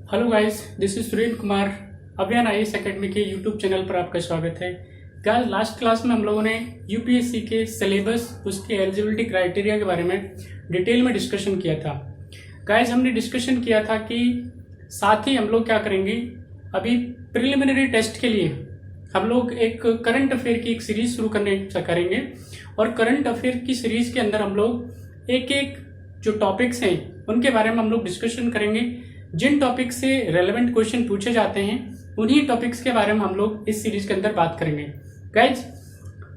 Hello guys, this is Surendra Kumar. अभियान IAS academy के YouTube channel पर आपका स्वागत है। गाइस, लास्ट क्लास में हम लोगों ने यूपीएससी के सिलेबस, उसके एलिजिबिलिटी क्राइटेरिया के बारे में डिटेल में डिस्कशन किया था। गाइस, हमने डिस्कशन किया था कि साथ ही हम लोग क्या करेंगे, अभी प्रिलिमिनरी टेस्ट के लिए हम लोग एक करंट अफेयर की एक सीरीज शुरू करेंगे और करंट अफेयर की सीरीज के अंदर हम लोग एक एक जो टॉपिक्स हैं उनके बारे में हम लोग डिस्कशन करेंगे। जिन टॉपिक से रेलेवेंट क्वेश्चन पूछे जाते हैं उन्हीं टॉपिक्स के बारे में हम लोग इस सीरीज के अंदर बात करेंगे। गाइज,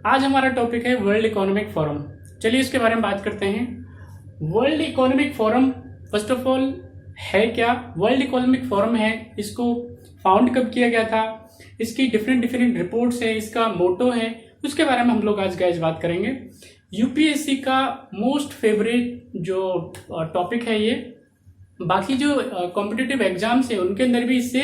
आज हमारा टॉपिक है वर्ल्ड इकोनॉमिक फोरम। चलिए इसके बारे में बात करते हैं। World economic forum first of all है क्या? वर्ल्ड इकोनॉमिक फोरम है, इसको फाउंड कब किया गया था, इसकी डिफरेंट रिपोर्ट्स है, इसका मोटो है, उसके बारे में हम लोग आज गाइज बात करेंगे। यूपीएससी का मोस्ट फेवरेट जो टॉपिक है ये। बाकी जो कॉम्पिटिटिव एग्जाम्स है उनके अंदर भी इससे,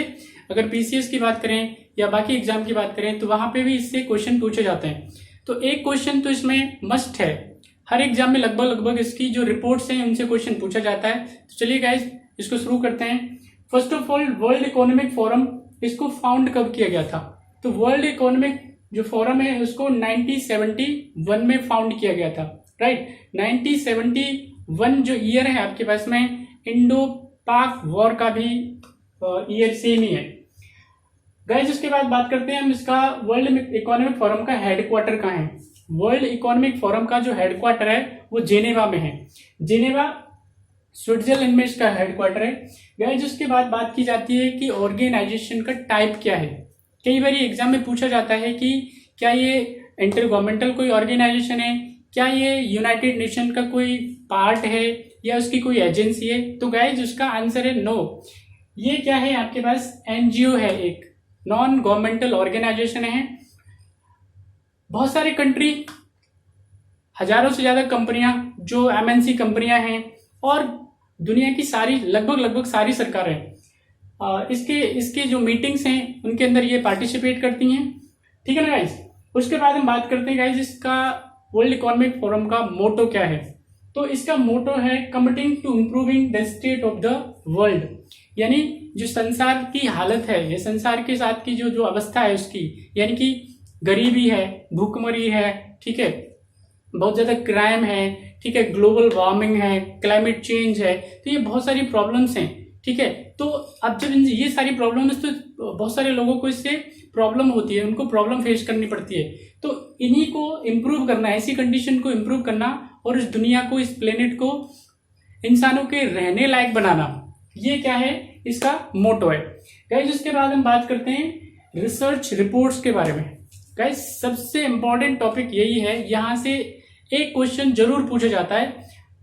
अगर पीसीएस की बात करें या बाकी एग्जाम की बात करें तो वहां पे भी इससे क्वेश्चन पूछे जाते हैं। तो एक क्वेश्चन तो इसमें मस्ट है, हर एग्जाम में लगभग इसकी जो रिपोर्ट्स हैं उनसे क्वेश्चन पूछा जाता है। तो चलिए गाइज इसको शुरू करते हैं। First of all, world economic forum, इसको फाउंड कब किया गया था? तो वर्ल्ड इकोनॉमिक जो फोरम है उसको 1971 में फाउंड किया गया था, राइट। 1971 जो ईयर है आपके पास में इंडो पाक वॉर का भी ईयर सेम ही है। गाइस, इसके बाद बात करते हैं हम इसका वर्ल्ड इकोनॉमिक फोरम का हेडक्वार्टर कहाँ है। वर्ल्ड इकोनॉमिक फोरम का जो हेडक्वार्टर है वो जेनेवा में है। जेनेवा स्विट्जरलैंड में इसका हेडक्वार्टर है। गाइस, इसके बाद बात की जाती है कि ऑर्गेनाइजेशन का टाइप क्या है। कई बार एग्जाम में पूछा जाता है कि क्या ये इंटर गवर्नमेंटल कोई ऑर्गेनाइजेशन है, क्या ये यूनाइटेड नेशन का कोई पार्ट है या उसकी कोई एजेंसी है। तो गाइज उसका आंसर है नो। ये क्या है आपके पास? एनजीओ है, एक नॉन गवर्नमेंटल ऑर्गेनाइजेशन है। बहुत सारे कंट्री, हजारों से ज्यादा कंपनियां जो एमएनसी कंपनियां हैं और दुनिया की सारी लगभग सारी सरकारें इसके जो मीटिंग्स हैं उनके अंदर ये पार्टिसिपेट करती हैं, ठीक है ना गाइज। उसके बाद हम बात करते हैं गाइज इसका वर्ल्ड इकोनॉमिक फोरम का मोटो क्या है। तो इसका मोटो है committing to improving the state of the world, यानी जो संसार की हालत है, ये संसार के साथ की जो अवस्था है उसकी, यानी कि गरीबी है, भूखमरी है, ठीक है, बहुत ज्यादा क्राइम है, ठीक है, ग्लोबल वार्मिंग है, क्लाइमेट चेंज है, तो ये बहुत सारी प्रॉब्लम्स हैं, ठीक है। तो अब जब ये सारी प्रॉब्लम्स, तो बहुत सारे लोगों को इससे प्रॉब्लम होती है, उनको प्रॉब्लम फेस करनी पड़ती है। तो इन्हीं को इम्प्रूव करना, ऐसी कंडीशन को इम्प्रूव करना और इस दुनिया को, इस प्लेनेट को इंसानों के रहने लायक बनाना, ये क्या है, इसका मोटो है। गाइस, उसके बाद हम बात करते हैं रिसर्च रिपोर्ट्स के बारे में। गाइस, सबसे इंपॉर्टेंट टॉपिक यही है, यहां से एक क्वेश्चन जरूर पूछा जाता है।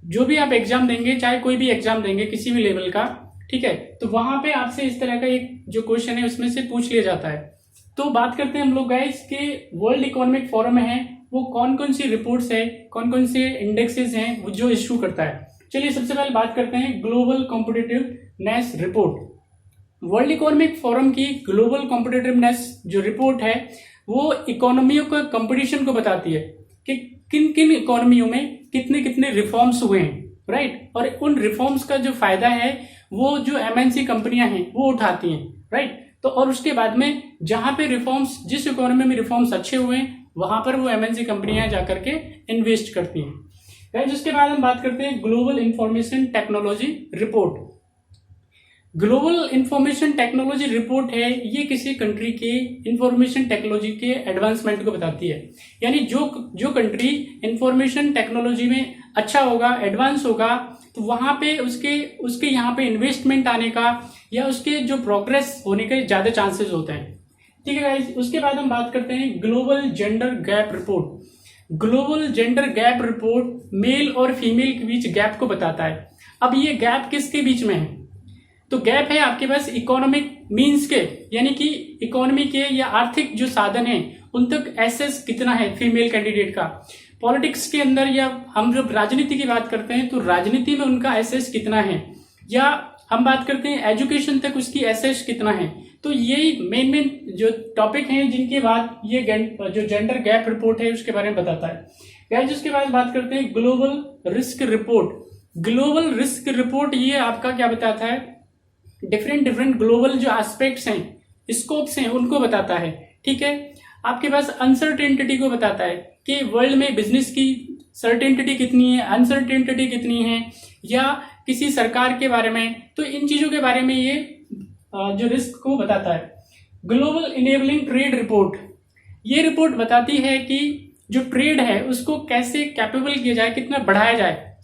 जो भी आप एग्जाम देंगे, चाहे कोई भी एग्जाम देंगे किसी भी लेवल का, ठीक है, तो वहां पे आपसे इस तरह का एक जो क्वेश्चन है उसमें से पूछ लिया जाता है। तो बात करते हैं हम लोग गाइस के वर्ल्ड इकोनॉमिक फोरम है वो कौन कौन सी रिपोर्ट्स है, कौन कौन से इंडेक्सेस हैं वो जो इश्यू करता है। चलिए सबसे पहले बात करते हैं global competitiveness report. World economic forum की ग्लोबल कॉम्पिटिटिवनेस जो रिपोर्ट है वो इकोनॉमियों का कंपटीशन को बताती है कि किन किन इकोनॉमियों में कितने कितने रिफॉर्म्स हुए हैं, राइट। और उन रिफॉर्म्स का जो फायदा है वो जो एमएनसी कंपनियां हैं वो उठाती हैं, राइट। तो और उसके बाद में जहां पे रिफॉर्म्स, जिस इकोनॉमी में रिफॉर्म्स अच्छे हुए हैं वहां पर वो एमएनसी कंपनियां जाकर के इन्वेस्ट करती हैं। गाइस, उसके बाद हम बात करते हैं global information technology report. Global information technology report है, ये किसी कंट्री के इंफॉर्मेशन टेक्नोलॉजी के एडवांसमेंट को बताती है। यानी जो कंट्री इंफॉर्मेशन टेक्नोलॉजी में अच्छा होगा, एडवांस होगा, तो वहां पे उसके यहाँ पे इन्वेस्टमेंट आने का या उसके जो प्रोग्रेस होने के ज्यादा चांसेस होते हैं, ठीक है गाइस। उसके बाद हम बात करते हैं global gender gap report. Global gender gap report male और फीमेल के बीच गैप को बताता है। अब ये गैप किसके बीच में है? तो गैप है आपके पास इकोनॉमिक मीन्स के, यानी कि इकोनॉमी के या आर्थिक जो साधन है उन तक एक्सेस कितना है फीमेल कैंडिडेट का। पॉलिटिक्स के अंदर या हम जब राजनीति की बात करते हैं तो राजनीति में उनका एक्सेस कितना है, या हम बात करते हैं एजुकेशन तक उसकी एक्सेस कितना है। तो यही मेन जो टॉपिक हैं जिनके बाद ये जो जेंडर गैप रिपोर्ट है उसके बारे में बताता है। गाइस, उसके बाद बात करते हैं global risk report. Global risk report ये आपका क्या बताता है, डिफरेंट डिफरेंट ग्लोबल जो एस्पेक्ट्स हैं, स्कोप्स हैं, उनको बताता है। ठीक है, आपके पास अनसर्टेनिटी को बताता है कि वर्ल्ड में बिजनेस की सर्टेनिटी कितनी है, अनसर्टेनिटी कितनी है, या किसी सरकार के बारे में, तो इन चीजों के बारे में ये जो रिस्क को बताता है। ग्लोबल इनेबलिंग ट्रेड रिपोर्ट, ये रिपोर्ट बताती है कि जो ट्रेड है उसको कैसे कैपेबल किया जाए, कितना बढ़ाया जाए,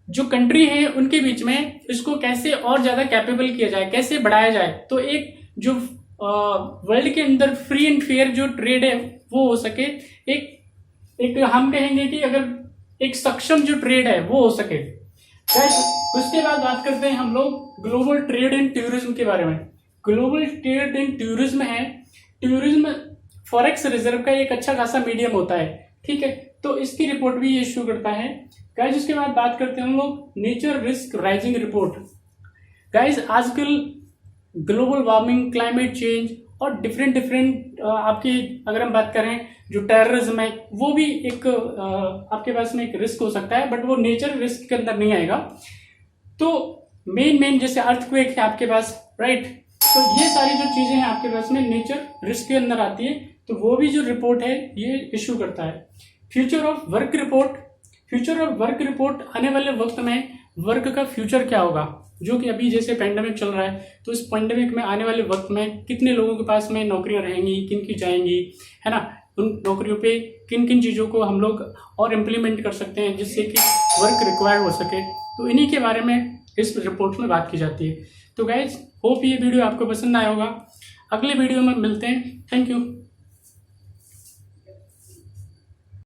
जो कंट्री है उनके बीच में इसको कैसे और ज्यादा कैपेबल किया जाए, कैसे बढ़ाया जाए। तो एक जो वर्ल्ड के अंदर फ्री एंड फेयर जो ट्रेड है वो हो सके, एक हम कहेंगे कि अगर एक सक्षम जो ट्रेड है वो हो सके। उसके बाद बात करते हैं हम लोग ग्लोबल ट्रेड एंड टूरिज्म के बारे में। ग्लोबल ट्रेड एंड टूरिज्म है, टूरिज्म फॉरेक्स रिजर्व का एक अच्छा खासा मीडियम होता है। ठीक है, तो इसकी रिपोर्ट भी ये इश्यू करता है। गाइज उसके बाद बात करते हैं हम लोग nature risk rising report. Guys आजकल ग्लोबल वार्मिंग, क्लाइमेट चेंज और डिफरेंट आपकी अगर हम बात करें जो टेररिज्म है वो भी एक आपके पास में एक रिस्क हो सकता है, बट वो नेचर रिस्क के अंदर नहीं आएगा। तो मेन जैसे अर्थक्वेक है आपके पास, राइट, तो ये सारी जो चीजें हैं आपके पास में नेचर रिस्क के अंदर आती है, तो वो भी जो रिपोर्ट है ये इश्यू करता है। Future of work report, future of work report आने वाले वक्त में वर्क का फ्यूचर क्या होगा, जो कि अभी जैसे पेंडेमिक चल रहा है, तो इस पेंडेमिक में आने वाले वक्त में कितने लोगों के पास में नौकरियां रहेंगी, किन की जाएंगी, है ना, उन नौकरियों पे किन किन चीज़ों को हम लोग और इम्प्लीमेंट कर सकते हैं जिससे कि वर्क रिक्वायर्ड हो सके। तो इन्हीं के बारे में इस रिपोर्ट में बात की जाती है। तो गाइज होप ये वीडियो आपको पसंद आया होगा। अगले वीडियो में मिलते हैं। Thank you.